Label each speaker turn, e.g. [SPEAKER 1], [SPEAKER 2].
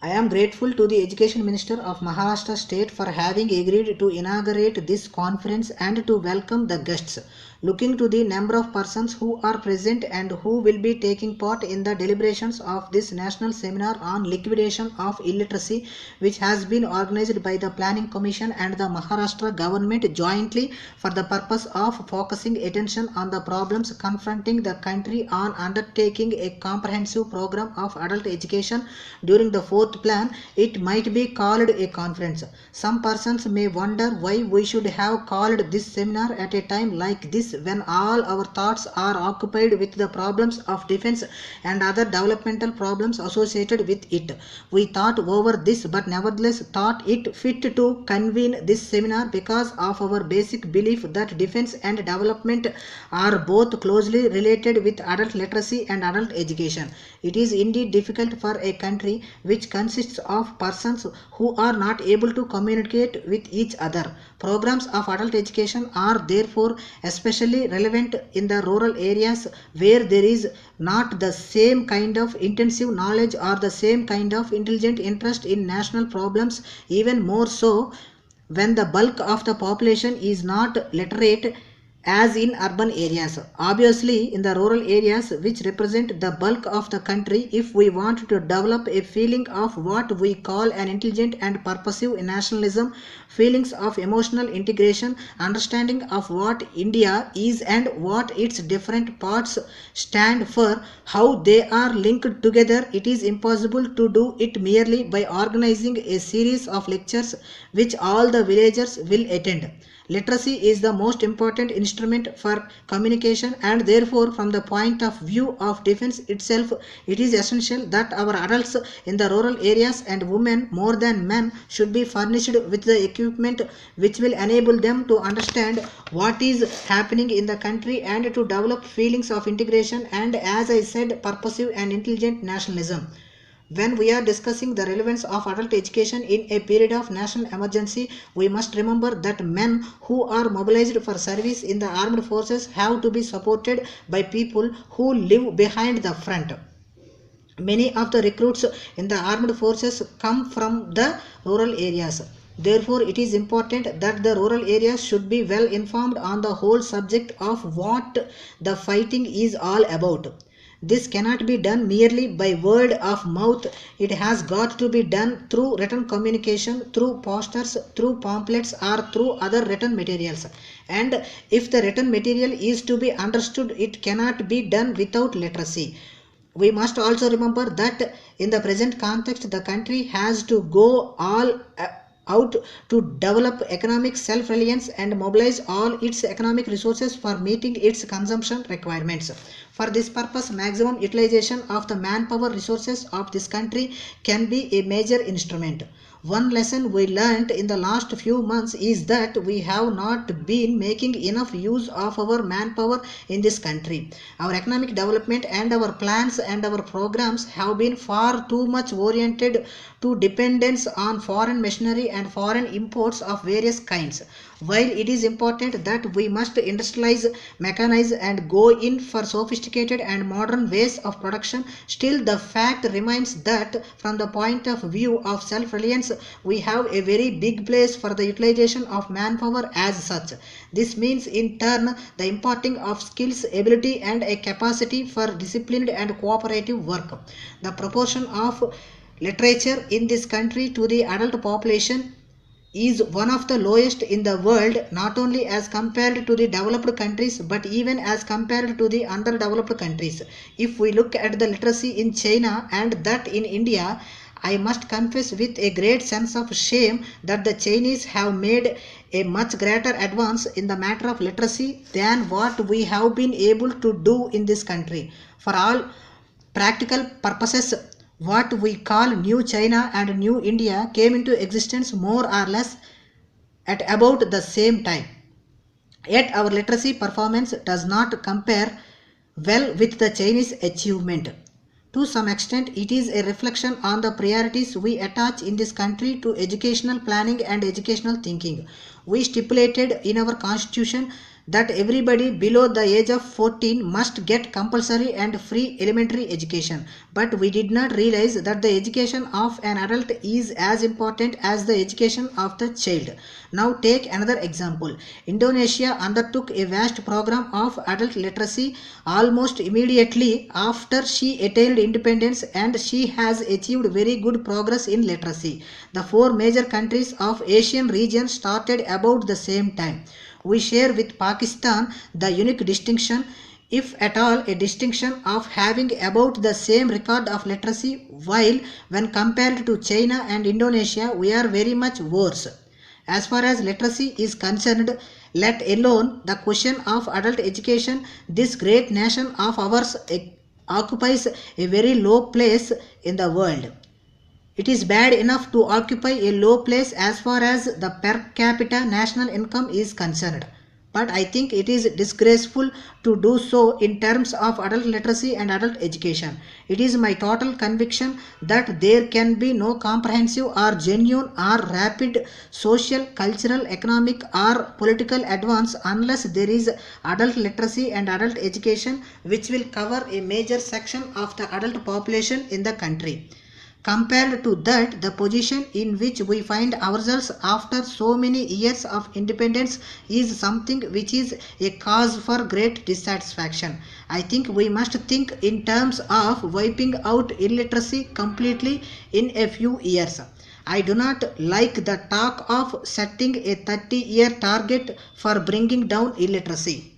[SPEAKER 1] I am grateful to the Education Minister of Maharashtra State for having agreed to inaugurate this conference and to welcome the guests. Looking to the number of persons who are present and who will be taking part in the deliberations of this national seminar on liquidation of illiteracy, which has been organized by the Planning Commission and the Maharashtra government jointly for the purpose of focusing attention on the problems confronting the country on undertaking a comprehensive program of adult education during the fourth plan, it might be called a conference. Some persons may wonder why we should have called this seminar at a time like this when all our thoughts are occupied with the problems of defense and other developmental problems associated with it. We thought over this but nevertheless thought it fit to convene this seminar because of our basic belief that defense and development are both closely related with adult literacy and adult education. It is indeed difficult for a country which consists of persons who are not able to communicate with each other. Programs of adult education are therefore especially relevant in the rural areas where there is not the same kind of intensive knowledge or the same kind of intelligent interest in national problems, even more so when the bulk of the population is not literate as in urban areas. Obviously, in the rural areas which represent the bulk of the country, if we want to develop a feeling of what we call an intelligent and purposive nationalism, feelings of emotional integration, understanding of what India is and what its different parts stand for, how they are linked together, it is impossible to do it merely by organizing a series of lectures which all the villagers will attend. Literacy is the most important instrument for communication, and therefore from the point of view of defense itself, it is essential that our adults in the rural areas and women more than men should be furnished with the equipment which will enable them to understand what is happening in the country and to develop feelings of integration and, as I said, purposive and intelligent nationalism. When we are discussing the relevance of adult education in a period of national emergency, we must remember that men who are mobilized for service in the armed forces have to be supported by people who live behind the front. Many of the recruits in the armed forces come from the rural areas. Therefore, it is important that the rural areas should be well informed on the whole subject of what the fighting is all about. This cannot be done merely by word of mouth. It has got to be done through written communication, through posters, through pamphlets, or through other written materials. And if the written material is to be understood, it cannot be done without literacy. We must also remember that in the present context, the country has to go all out to develop economic self-reliance and mobilize all its economic resources for meeting its consumption requirements. For this purpose, maximum utilization of the manpower resources of this country can be a major instrument. One lesson we learned in the last few months is that we have not been making enough use of our manpower in this country. Our economic development and our plans and our programs have been far too much oriented to dependence on foreign machinery and foreign imports of various kinds. While it is important that we must industrialize, mechanize and go in for sophisticated and modern ways of production, still the fact remains that from the point of view of self-reliance, we have a very big place for the utilization of manpower as such. This means in turn the imparting of skills, ability and a capacity for disciplined and cooperative work. The proportion of literature in this country to the adult population is one of the lowest in the world, not only as compared to the developed countries but even as compared to the underdeveloped countries. If we look at the literacy in China and that in India, I must confess with a great sense of shame that the Chinese have made a much greater advance in the matter of literacy than what we have been able to do in this country. For all practical purposes, what we call New China and New India came into existence more or less at about the same time. Yet our literacy performance does not compare well with the Chinese achievement. To some extent, it is a reflection on the priorities we attach in this country to educational planning and educational thinking. We stipulated in our constitution that everybody below the age of 14 must get compulsory and free elementary education. But we did not realize that the education of an adult is as important as the education of the child. Now take another example. Indonesia undertook a vast program of adult literacy almost immediately after she attained independence, and she has achieved very good progress in literacy. The four major countries of Asian region started about the same time. We share with Pakistan the unique distinction, if at all a distinction, of having about the same record of literacy, while when compared to China and Indonesia we are very much worse. As far as literacy is concerned, let alone the question of adult education, this great nation of ours occupies a very low place in the world. It is bad enough to occupy a low place as far as the per capita national income is concerned. But I think it is disgraceful to do so in terms of adult literacy and adult education. It is my total conviction that there can be no comprehensive or genuine or rapid social, cultural, economic or political advance unless there is adult literacy and adult education, which will cover a major section of the adult population in the country. Compared to that, the position in which we find ourselves after so many years of independence is something which is a cause for great dissatisfaction. I think we must think in terms of wiping out illiteracy completely in a few years. I do not like the talk of setting a 30-year target for bringing down illiteracy.